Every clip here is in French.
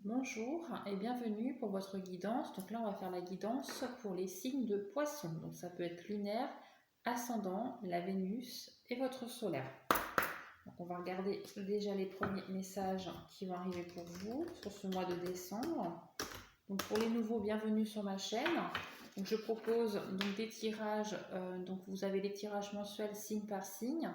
Bonjour et bienvenue pour votre guidance. Donc là, on va faire la guidance pour les signes de poisson. Donc ça peut être lunaire, ascendant, la Vénus et votre solaire. Donc on va regarder déjà les premiers messages qui vont arriver pour vous sur ce mois de décembre. Donc pour les nouveaux, bienvenue sur ma chaîne. Donc je propose donc des tirages. Donc vous avez les tirages mensuels signe par signe.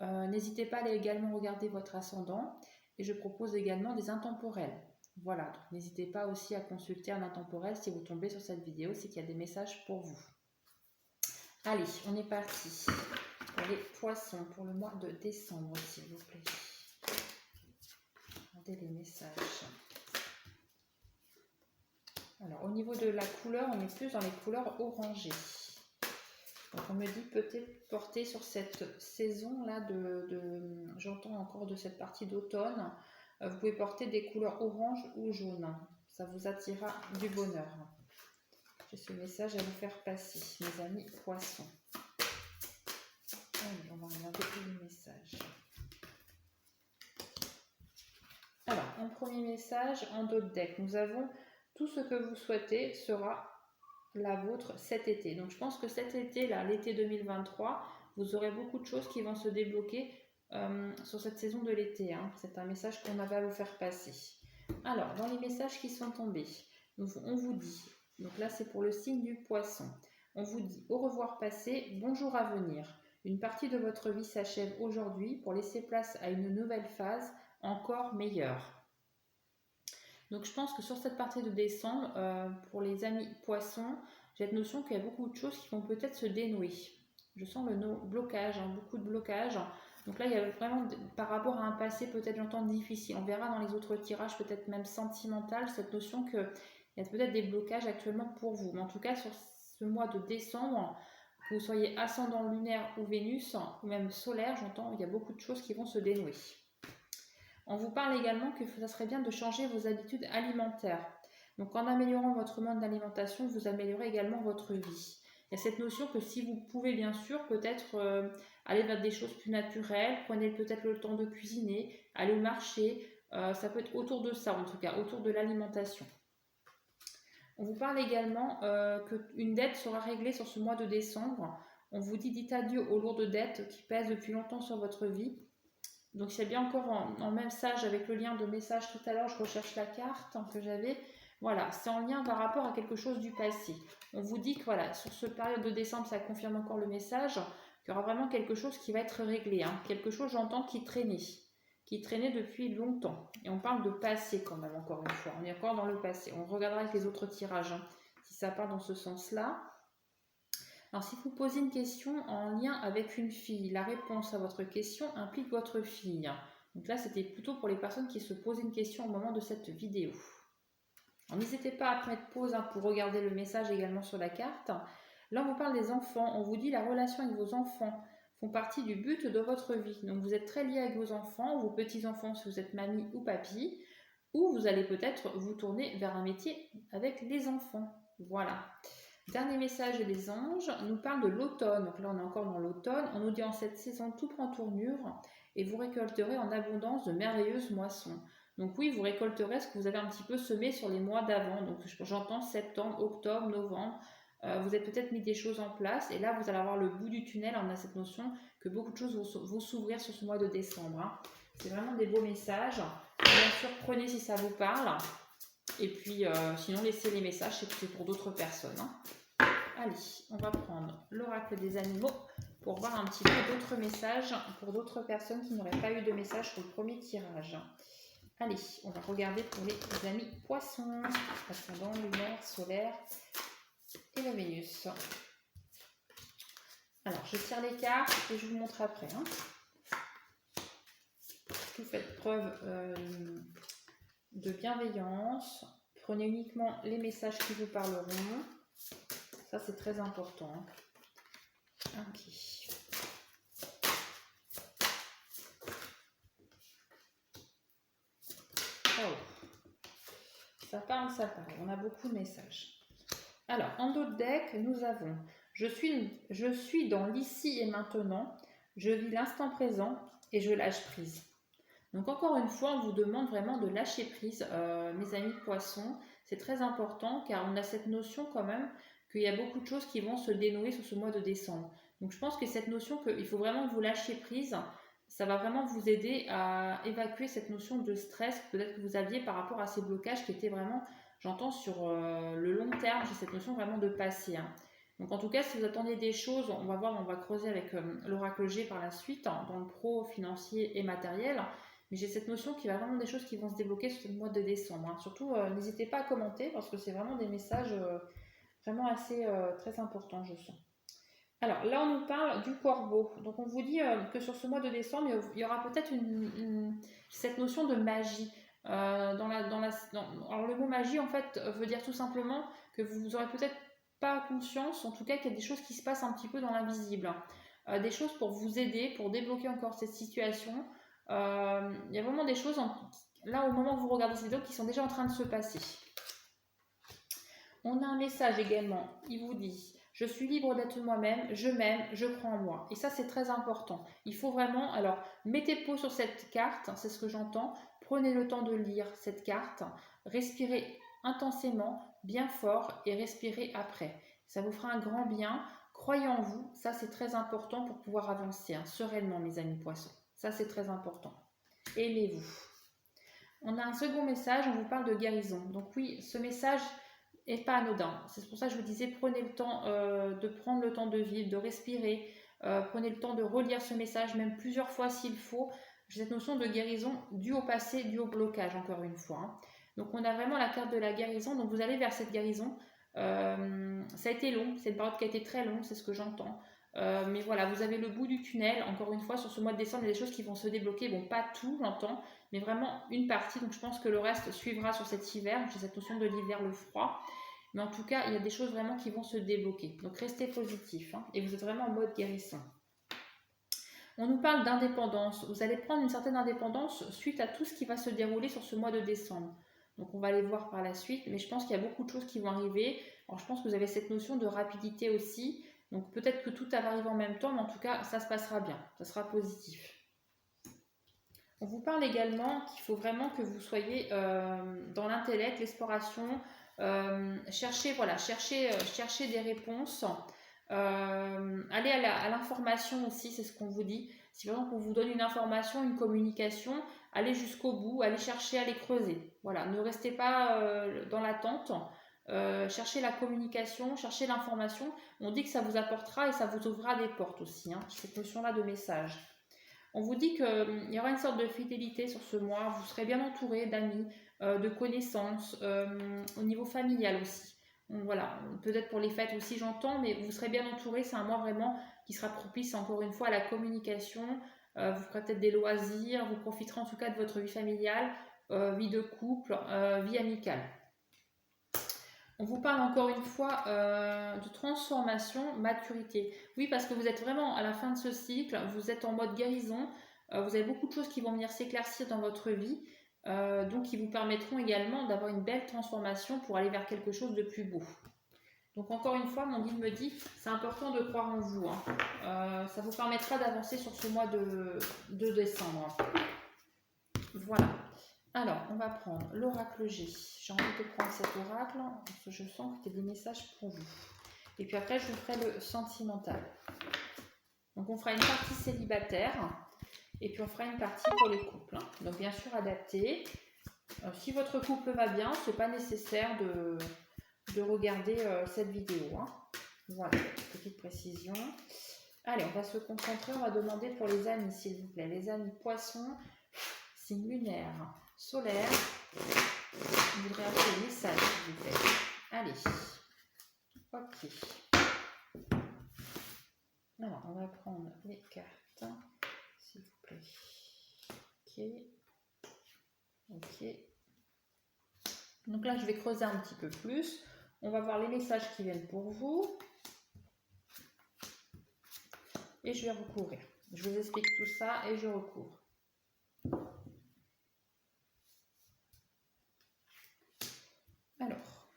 N'hésitez pas à aller également regarder votre ascendant. Et je propose également des intemporels. Voilà, donc n'hésitez pas aussi à consulter un intemporel si vous tombez sur cette vidéo, c'est qu'il y a des messages pour vous. Allez, on est parti pour les poissons pour le mois de décembre, s'il vous plaît. Regardez les messages. Alors, au niveau de la couleur, on est plus dans les couleurs orangées. Donc, on me dit peut-être porter sur cette saison-là j'entends encore de cette partie d'automne, vous pouvez porter des couleurs orange ou jaune. Ça vous attirera du bonheur. J'ai ce message à vous faire passer, mes amis poissons. Allez, on va regarder les messages. Alors, en premier message, en dos de deck, nous avons tout ce que vous souhaitez sera la vôtre cet été. Donc, je pense que cet été-là, l'été 2023, vous aurez beaucoup de choses qui vont se débloquer sur cette saison de l'été. C'est un message qu'on avait à vous faire passer. Alors, dans les messages qui sont tombés, on vous dit, donc là c'est pour le signe du poisson, on vous dit au revoir passé, bonjour à venir. Une partie de votre vie s'achève aujourd'hui pour laisser place à une nouvelle phase encore meilleure. Donc je pense que sur cette partie de décembre, pour les amis poissons, j'ai cette notion qu'il y a beaucoup de choses qui vont peut-être se dénouer. Je sens le blocage, beaucoup de blocages. Donc là, il y a vraiment, par rapport à un passé peut-être j'entends difficile. On verra dans les autres tirages, peut-être même sentimental, cette notion qu'il y a peut-être des blocages actuellement pour vous. Mais en tout cas, sur ce mois de décembre, que vous soyez ascendant lunaire ou Vénus, ou même solaire, j'entends il y a beaucoup de choses qui vont se dénouer. On vous parle également que ça serait bien de changer vos habitudes alimentaires. Donc en améliorant votre mode d'alimentation, vous améliorez également votre vie. Il y a cette notion que si vous pouvez bien sûr peut-être aller vers des choses plus naturelles, prenez peut-être le temps de cuisiner, aller au marché, ça peut être autour de ça en tout cas, autour de l'alimentation. On vous parle également qu'une dette sera réglée sur ce mois de décembre. On vous dit dites adieu aux lourdes dettes qui pèsent depuis longtemps sur votre vie. Donc c'est bien encore en même sage avec le lien de message tout à l'heure, je recherche la carte que j'avais. Voilà, c'est en lien par rapport à quelque chose du passé. On vous dit que voilà, sur cette période de décembre, ça confirme encore le message, qu'il y aura vraiment quelque chose qui va être réglé. Quelque chose, j'entends, qui traînait depuis longtemps. Et on parle de passé quand même, encore une fois. On est encore dans le passé. On regardera avec les autres tirages, si ça part dans ce sens-là. Alors, si vous posez une question en lien avec une fille, la réponse à votre question implique votre fille. Donc là, c'était plutôt pour les personnes qui se posaient une question au moment de cette vidéo. N'hésitez pas à mettre pause pour regarder le message également sur la carte. Là, on vous parle des enfants. On vous dit la relation avec vos enfants font partie du but de votre vie. Donc, vous êtes très lié avec vos enfants, vos petits-enfants si vous êtes mamie ou papy, ou vous allez peut-être vous tourner vers un métier avec les enfants. Voilà. Dernier message des anges nous parle de l'automne. Donc là, on est encore dans l'automne. On nous dit en cette saison, tout prend tournure et vous récolterez en abondance de merveilleuses moissons. Donc oui, vous récolterez ce que vous avez un petit peu semé sur les mois d'avant. Donc j'entends septembre, octobre, novembre. Vous avez peut-être mis des choses en place et là, vous allez avoir le bout du tunnel. On a cette notion que beaucoup de choses vont s'ouvrir sur ce mois de décembre. C'est vraiment des beaux messages. Bien sûr, prenez si ça vous parle. Et puis, sinon, laissez les messages, c'est pour d'autres personnes. Allez, on va prendre l'oracle des animaux pour voir un petit peu d'autres messages pour d'autres personnes qui n'auraient pas eu de message sur le premier tirage. Allez, on va regarder pour les amis poissons, ascendant, lunaire, solaire et la Vénus. Alors, je tire les cartes et je vous montre après. Vous faites preuve de bienveillance. Prenez uniquement les messages qui vous parleront. Ça, c'est très important. Ok. Oh. Ça parle. On a beaucoup de messages. Alors, en dos de deck, nous avons je suis dans l'ici et maintenant. Je vis l'instant présent et je lâche prise. Donc encore une fois, on vous demande vraiment de lâcher prise, mes amis poissons. C'est très important car on a cette notion quand même qu'il y a beaucoup de choses qui vont se dénouer sur ce mois de décembre. Donc je pense que cette notion qu'il faut vraiment que vous lâchiez prise, ça va vraiment vous aider à évacuer cette notion de stress peut-être que vous aviez par rapport à ces blocages qui étaient vraiment, j'entends, sur le long terme, j'ai cette notion vraiment de passé, hein. Donc en tout cas, si vous attendez des choses, on va voir, on va creuser avec l'oracle G par la suite, hein, dans le pro, financier et matériel. Mais j'ai cette notion qu'il y a vraiment des choses qui vont se débloquer sur ce mois de décembre, hein. Surtout, n'hésitez pas à commenter parce que c'est vraiment des messages vraiment assez très importants, je sens. Alors là, on nous parle du corbeau. Donc on vous dit que sur ce mois de décembre, il y aura peut-être cette notion de magie. Alors le mot magie, en fait, veut dire tout simplement que vous aurez peut-être pas conscience, en tout cas qu'il y a des choses qui se passent un petit peu dans l'invisible. Des choses pour vous aider, pour débloquer encore cette situation. Il y a vraiment des choses, là au moment où vous regardez cette vidéo, qui sont déjà en train de se passer. On a un message également, il vous dit « Je suis libre d'être moi-même, je m'aime, je crois en moi ». Et ça, c'est très important. Il faut vraiment, alors, mettez pause sur cette carte, c'est ce que j'entends. Prenez le temps de lire cette carte, respirez intensément, bien fort et respirez après. Ça vous fera un grand bien. Croyez en vous, ça c'est très important pour pouvoir avancer, hein, sereinement, mes amis poissons. Ça, c'est très important. Aimez-vous. On a un second message, on vous parle de guérison. Donc oui, ce message n'est pas anodin. C'est pour ça que je vous disais, prenez le temps de prendre le temps de vivre, de respirer. Prenez le temps de relire ce message, même plusieurs fois s'il faut. J'ai cette notion de guérison due au passé, due au blocage, encore une fois, hein. Donc on a vraiment la carte de la guérison. Donc vous allez vers cette guérison. Ça a été long, c'est une période qui a été très longue, c'est ce que j'entends. Mais voilà, vous avez le bout du tunnel. Encore une fois, sur ce mois de décembre, il y a des choses qui vont se débloquer. Bon, pas tout, j'entends, mais vraiment une partie. Donc je pense que le reste suivra sur cet hiver. J'ai cette notion de l'hiver, le froid. Mais en tout cas, il y a des choses vraiment qui vont se débloquer. Donc restez positif, hein, et vous êtes vraiment en mode guérison. On nous parle d'indépendance. Vous allez prendre une certaine indépendance suite à tout ce qui va se dérouler sur ce mois de décembre. Donc on va les voir par la suite, mais je pense qu'il y a beaucoup de choses qui vont arriver. Alors je pense que vous avez cette notion de rapidité aussi. Donc peut-être que tout va arriver en même temps, mais en tout cas, ça se passera bien. Ça sera positif. On vous parle également qu'il faut vraiment que vous soyez dans l'intellect, l'exploration, chercher des réponses, aller à l'information aussi, c'est ce qu'on vous dit. Si par exemple on vous donne une information, une communication, allez jusqu'au bout, allez chercher, allez creuser. Voilà, ne restez pas dans l'attente. Cherchez la communication, cherchez l'information. On dit que ça vous apportera et ça vous ouvrira des portes aussi, hein, cette notion-là de message. On vous dit qu'il y aura une sorte de fidélité sur ce mois, vous serez bien entouré d'amis, de connaissances, au niveau familial aussi. Donc, voilà, peut-être pour les fêtes aussi j'entends, mais vous serez bien entouré, c'est un mois vraiment qui sera propice encore une fois à la communication, vous ferez peut-être des loisirs, vous profiterez en tout cas de votre vie familiale, vie de couple, vie amicale. On vous parle encore une fois de transformation, maturité. Oui, parce que vous êtes vraiment à la fin de ce cycle, vous êtes en mode guérison, vous avez beaucoup de choses qui vont venir s'éclaircir dans votre vie, donc qui vous permettront également d'avoir une belle transformation pour aller vers quelque chose de plus beau. Donc encore une fois, mon guide me dit, c'est important de croire en vous, hein. Ça vous permettra d'avancer sur ce mois de décembre. Voilà. Alors, on va prendre l'oracle G. J'ai envie de prendre cet oracle parce que je sens que c'est des messages pour vous. Et puis après, je vous ferai le sentimental. Donc, on fera une partie célibataire et puis on fera une partie pour les couples, hein. Donc, bien sûr, adapté. Si votre couple va bien, ce n'est pas nécessaire de regarder cette vidéo, hein. Voilà, petite précision. Allez, on va se concentrer. On va demander pour les amis, s'il vous plaît. Les amis poissons, signe lunaire, solaire. Je voudrais appeler le message, s'il vous plaît. Allez. Ok. Alors, on va prendre les cartes, s'il vous plaît. Ok. Ok. Donc là, je vais creuser un petit peu plus. On va voir les messages qui viennent pour vous. Et je vais recouvrir. Je vous explique tout ça et je recouvre. Alors,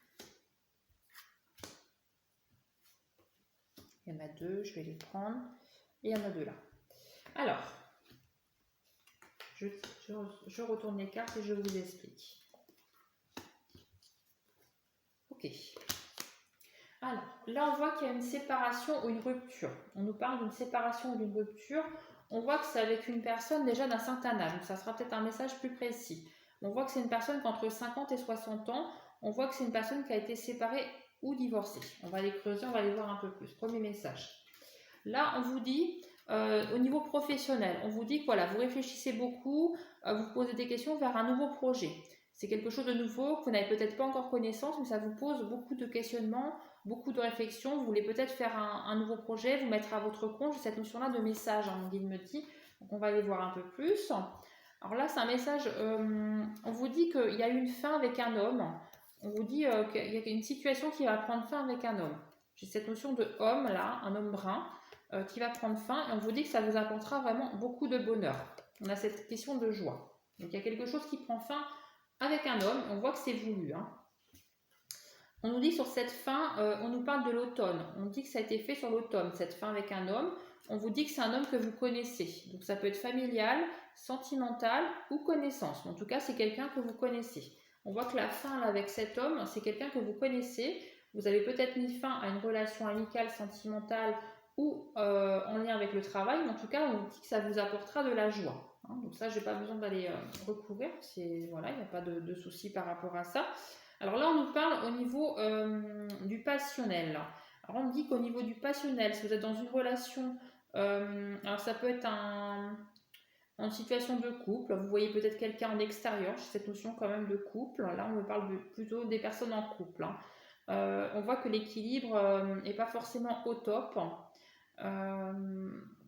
il y en a deux, je vais les prendre. Et il y en a deux là. Alors, je retourne les cartes et je vous explique. Ok. Alors, là, on voit qu'il y a une séparation ou une rupture. On nous parle d'une séparation ou d'une rupture. On voit que c'est avec une personne déjà d'un certain âge. Donc, ça sera peut-être un message plus précis. On voit que c'est une personne qui a entre 50 et 60 ans. On voit que c'est une personne qui a été séparée ou divorcée. On va les creuser, on va les voir un peu plus. Premier message. Là, on vous dit, au niveau professionnel, on vous dit que voilà, vous réfléchissez beaucoup, vous posez des questions vers un nouveau projet. C'est quelque chose de nouveau que vous n'avez peut-être pas encore connaissance, mais ça vous pose beaucoup de questionnements, beaucoup de réflexions. Vous voulez peut-être faire un nouveau projet, vous mettre à votre compte. Cette notion-là de message, mon guide me dit. Donc, on va aller voir un peu plus. Alors là, c'est un message, on vous dit qu'il y a eu une fin avec un homme. On vous dit qu'il y a une situation qui va prendre fin avec un homme. J'ai cette notion de homme, là, un homme brun, qui va prendre fin. Et on vous dit que ça vous apportera vraiment beaucoup de bonheur. On a cette question de joie. Donc, il y a quelque chose qui prend fin avec un homme. On voit que c'est voulu. On nous dit sur cette fin, on nous parle de l'automne. On dit que ça a été fait sur l'automne, cette fin avec un homme. On vous dit que c'est un homme que vous connaissez. Donc ça peut être familial, sentimental ou connaissance. En tout cas, c'est quelqu'un que vous connaissez. On voit que la fin là, avec cet homme, c'est quelqu'un que vous connaissez. Vous avez peut-être mis fin à une relation amicale, sentimentale ou en lien avec le travail. Mais en tout cas, on vous dit que ça vous apportera de la joie. Donc ça, je n'ai pas besoin d'aller recouvrir. Voilà, il n'y a pas de souci par rapport à ça. Alors là, on nous parle au niveau du passionnel. Alors on dit qu'au niveau du passionnel, si vous êtes dans une relation, alors ça peut être en situation de couple, vous voyez peut-être quelqu'un en extérieur, j'ai cette notion quand même de couple. Là, on me parle plutôt des personnes en couple. On voit que l'équilibre n'est pas forcément au top.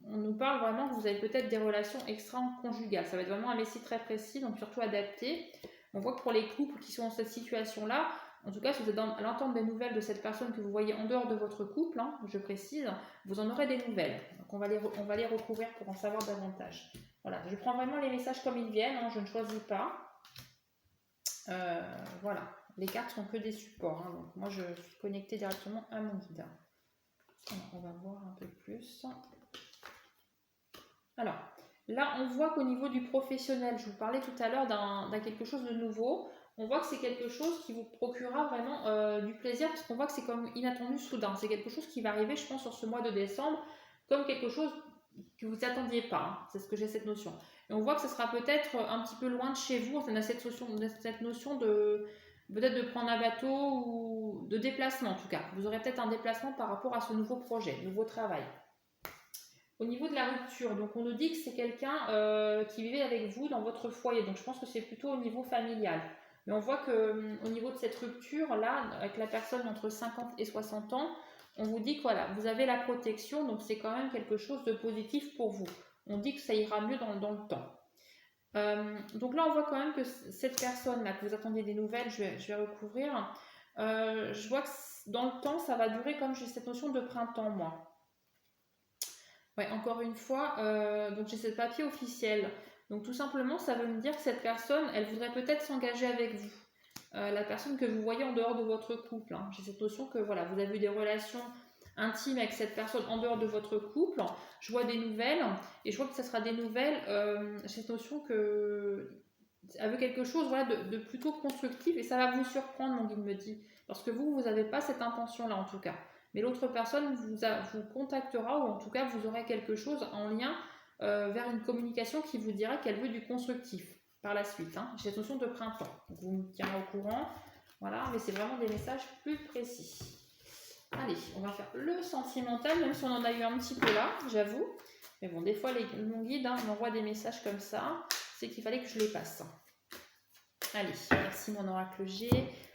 On nous parle vraiment que vous avez peut-être des relations extra-conjugales. Ça va être vraiment un message très précis, donc surtout adapté. On voit que pour les couples qui sont dans cette situation-là, en tout cas, si vous êtes à l'entendre des nouvelles de cette personne que vous voyez en dehors de votre couple, je précise, vous en aurez des nouvelles. Donc on va les recouvrir pour en savoir davantage. Voilà, je prends vraiment les messages comme ils viennent, je ne choisis pas. Voilà, les cartes sont que des supports. Donc moi, je suis connectée directement à mon guide. Alors, on va voir un peu plus. Alors, là, on voit qu'au niveau du professionnel, je vous parlais tout à l'heure d'un quelque chose de nouveau. On voit que c'est quelque chose qui vous procurera vraiment du plaisir parce qu'on voit que c'est comme inattendu, soudain. C'est quelque chose qui va arriver, je pense, sur ce mois de décembre, comme quelque chose que vous n'attendiez pas. C'est ce que j'ai cette notion. Et on voit que ce sera peut-être un petit peu loin de chez vous. On a cette notion de peut-être de prendre un bateau ou de déplacement en tout cas. Vous aurez peut-être un déplacement par rapport à ce nouveau projet, nouveau travail. Au niveau de la rupture, donc on nous dit que c'est quelqu'un qui vivait avec vous dans votre foyer. Donc je pense que c'est plutôt au niveau familial. Mais on voit qu'au niveau de cette rupture-là, avec la personne entre 50 et 60 ans, on vous dit que voilà, vous avez la protection, donc c'est quand même quelque chose de positif pour vous. On dit que ça ira mieux dans le temps. Donc là, on voit quand même que cette personne-là, que vous attendiez des nouvelles, je vais recouvrir. Je vois que dans le temps, ça va durer comme j'ai cette notion de printemps, moi. Ouais, encore une fois, donc j'ai ce papier officiel. Donc tout simplement, ça veut me dire que cette personne, elle voudrait peut-être s'engager avec vous. La personne que vous voyez en dehors de votre couple. J'ai cette notion que voilà, vous avez eu des relations intimes avec cette personne en dehors de votre couple. Je vois des nouvelles et je vois que ce sera des nouvelles. J'ai cette notion que elle veut quelque chose voilà, de plutôt constructif et ça va vous surprendre, mon guide me dit. Parce que vous n'avez pas cette intention-là en tout cas. Mais l'autre personne vous contactera ou en tout cas vous aurez quelque chose en lien vers une communication qui vous dira qu'elle veut du constructif par la suite. J'ai cette notion de printemps. Donc vous me tiendrez au courant. Voilà, mais c'est vraiment des messages plus précis. Allez, on va faire le sentimental, même si on en a eu un petit peu là, j'avoue. Mais bon, des fois, mon guide m'envoie des messages comme ça. C'est qu'il fallait que je les passe. Allez, merci mon oracle G.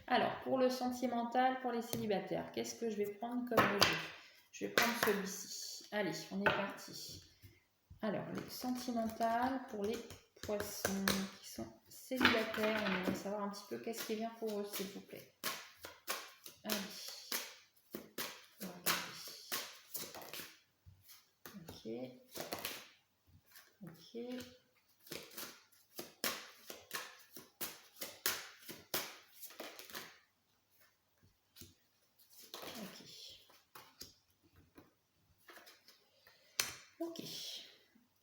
Alors, pour le sentimental, pour les célibataires, qu'est-ce que je vais prendre comme jeu? Je vais prendre celui-ci. Allez, on est parti. Alors, les sentimentales pour les poissons qui sont célibataires. On va savoir un petit peu qu'est-ce qui est bien pour eux, s'il vous plaît. Allez. On va regarder. Ok. Ok.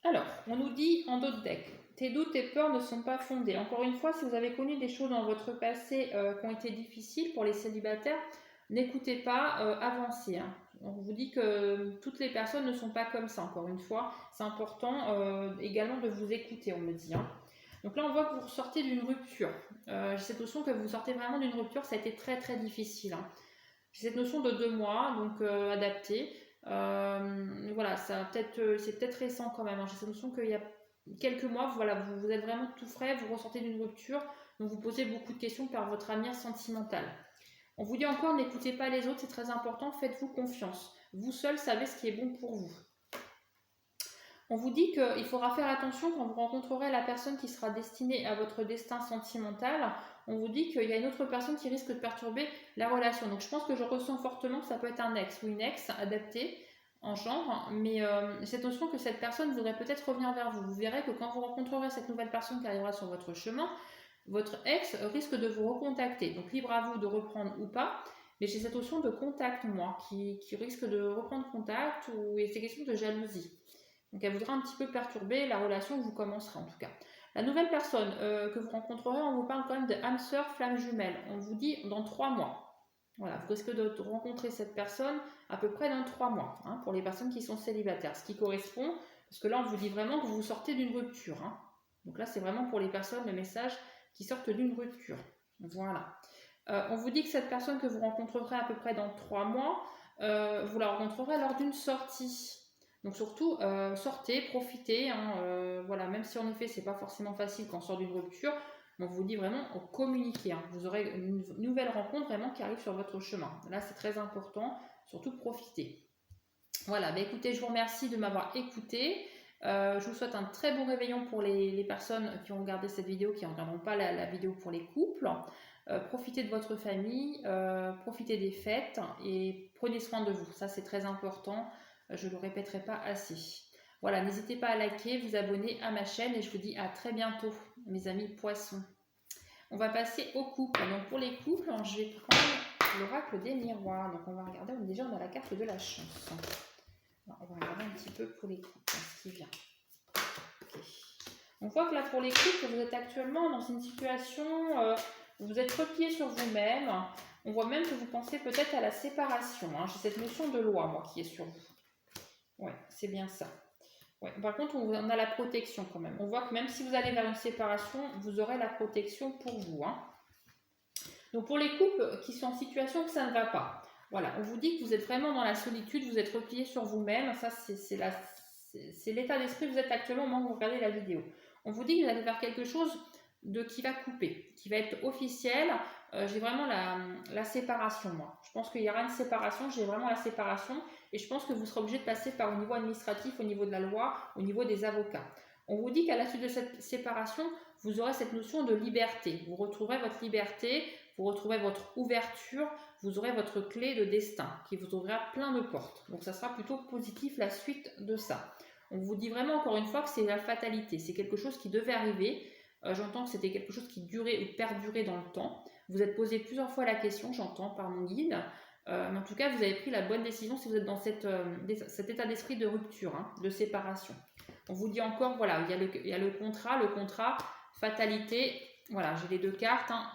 Alors, on nous dit en dos de deck, tes doutes, tes peurs ne sont pas fondés. Encore une fois, si vous avez connu des choses dans votre passé qui ont été difficiles pour les célibataires, n'écoutez pas, avancez, hein. On vous dit que toutes les personnes ne sont pas comme ça, encore une fois. C'est important également de vous écouter, on me dit, hein. Donc là, on voit que vous ressortez d'une rupture. J'ai cette notion que vous sortez vraiment d'une rupture, ça a été très très difficile, hein. J'ai cette notion de 2 mois, donc adapté. Voilà, c'est peut-être récent quand même, hein. J'ai cette notion qu'il y a quelques mois, voilà, vous êtes vraiment tout frais, vous ressortez d'une rupture, donc vous posez beaucoup de questions par votre avenir sentimental. On vous dit encore, n'écoutez pas les autres, c'est très important, faites-vous confiance. Vous seul savez ce qui est bon pour vous. On vous dit qu'il faudra faire attention quand vous rencontrerez la personne qui sera destinée à votre destin sentimental. On vous dit qu'il y a une autre personne qui risque de perturber la relation. Donc je pense que je ressens fortement que ça peut être un ex ou une ex adaptée en genre, mais cette notion que cette personne voudrait peut-être revenir vers vous. Vous verrez que quand vous rencontrerez cette nouvelle personne qui arrivera sur votre chemin, votre ex risque de vous recontacter. Donc libre à vous de reprendre ou pas, mais j'ai cette notion de contact, moi, qui risque de reprendre contact, ou c'est question de jalousie. Donc elle voudra un petit peu perturber la relation que vous commencerez en tout cas. La nouvelle personne que vous rencontrerez, on vous parle quand même de âme sœur, flamme jumelle. On vous dit dans 3 mois. Voilà, vous risquez de rencontrer cette personne à peu près dans 3 mois, hein, pour les personnes qui sont célibataires. Ce qui correspond, parce que là on vous dit vraiment que vous sortez d'une rupture, hein. Donc là c'est vraiment pour les personnes, le message qui sortent d'une rupture. Voilà. On vous dit que cette personne que vous rencontrerez à peu près dans 3 mois, vous la rencontrerez lors d'une sortie. Donc surtout, sortez, profitez, hein, voilà, même si en effet c'est pas forcément facile quand on sort d'une rupture, on vous dit vraiment communiquer, hein. Vous aurez une nouvelle rencontre vraiment qui arrive sur votre chemin. Là c'est très important, surtout profitez. Voilà, bah écoutez, je vous remercie de m'avoir écouté. Je vous souhaite un très bon réveillon pour les personnes qui ont regardé cette vidéo, qui ne regarderont pas la vidéo pour les couples. Profitez de votre famille, profitez des fêtes et prenez soin de vous. Ça c'est très important, je ne le répéterai pas assez. Voilà, n'hésitez pas à liker, vous abonner à ma chaîne et je vous dis à très bientôt, mes amis poissons. On va passer aux couples. Donc pour les couples, je vais prendre l'oracle des miroirs. Donc on va regarder, déjà on a la carte de la chance. Alors, on va regarder un petit peu pour les couples, ce qui vient. Okay. On voit que là pour les couples, vous êtes actuellement dans une situation où vous êtes replié sur vous-même. On voit même que vous pensez peut-être à la séparation, hein. J'ai cette notion de loi, moi, qui est sur vous. Ouais, c'est bien ça. Ouais. Par contre, on a la protection quand même. On voit que même si vous allez vers une séparation, vous aurez la protection pour vous, hein. Donc pour les couples qui sont en situation que ça ne va pas, voilà, on vous dit que vous êtes vraiment dans la solitude, vous êtes replié sur vous-même. Ça, c'est l'état d'esprit que vous êtes actuellement au moment où vous regardez la vidéo. On vous dit que vous allez faire quelque chose qui va couper, qui va être officiel. J'ai vraiment la séparation, moi. Je pense qu'il y aura une séparation, j'ai vraiment la séparation. Et je pense que vous serez obligé de passer par au niveau administratif, au niveau de la loi, au niveau des avocats. On vous dit qu'à la suite de cette séparation, vous aurez cette notion de liberté. Vous retrouverez votre liberté, vous retrouverez votre ouverture, vous aurez votre clé de destin qui vous ouvrira plein de portes. Donc ça sera plutôt positif la suite de ça. On vous dit vraiment encore une fois que c'est la fatalité, c'est quelque chose qui devait arriver. J'entends que c'était quelque chose qui durait ou perdurait dans le temps. Vous êtes posé plusieurs fois la question, j'entends par mon guide. Mais en tout cas, vous avez pris la bonne décision si vous êtes dans cet état d'esprit de rupture, hein, de séparation. On vous dit encore, voilà, il y a le contrat, fatalité. Voilà, j'ai les 2 cartes, hein,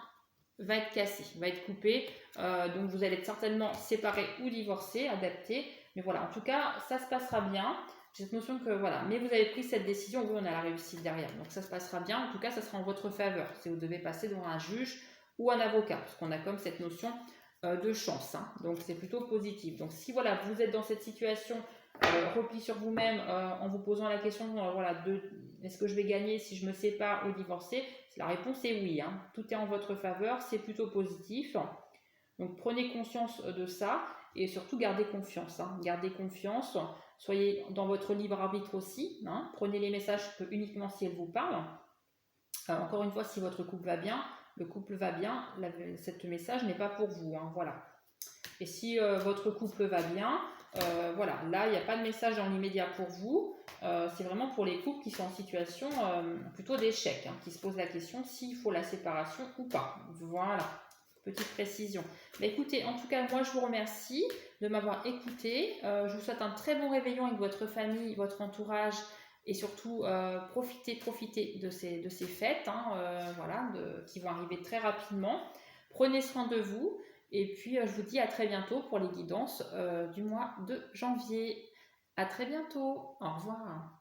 va être cassé, va être coupé. Donc vous allez être certainement séparés ou divorcés, adaptés. Mais voilà, en tout cas, ça se passera bien. J'ai cette notion que voilà, mais vous avez pris cette décision, oui, on a la réussite derrière. Donc ça se passera bien, en tout cas, ça sera en votre faveur. Si vous devez passer devant un juge ou un avocat, parce qu'on a comme cette notion de chance, hein. Donc c'est plutôt positif. Donc si voilà, vous êtes dans cette situation, repli sur vous-même, en vous posant la question, voilà, est-ce que je vais gagner si je me sépare ou divorcer? La réponse est oui, hein. Tout est en votre faveur, c'est plutôt positif. Donc prenez conscience de ça et surtout gardez confiance, hein. Gardez confiance, soyez dans votre libre arbitre aussi, hein. Prenez les messages uniquement si elles vous parlent. Encore une fois, si votre couple va bien, le couple va bien, ce message n'est pas pour vous, hein, voilà. Et si votre couple va bien, voilà, là il n'y a pas de message dans l'immédiat pour vous. C'est vraiment pour les couples qui sont en situation plutôt d'échec, hein, qui se posent la question s'il faut la séparation ou pas. Voilà, petite précision. Mais écoutez, en tout cas, moi je vous remercie de m'avoir écouté. Je vous souhaite un très bon réveillon avec votre famille, votre entourage, Et surtout, profitez de ces fêtes, hein, voilà, qui vont arriver très rapidement. Prenez soin de vous. Et puis, je vous dis à très bientôt pour les guidances du mois de janvier. À très bientôt. Au revoir.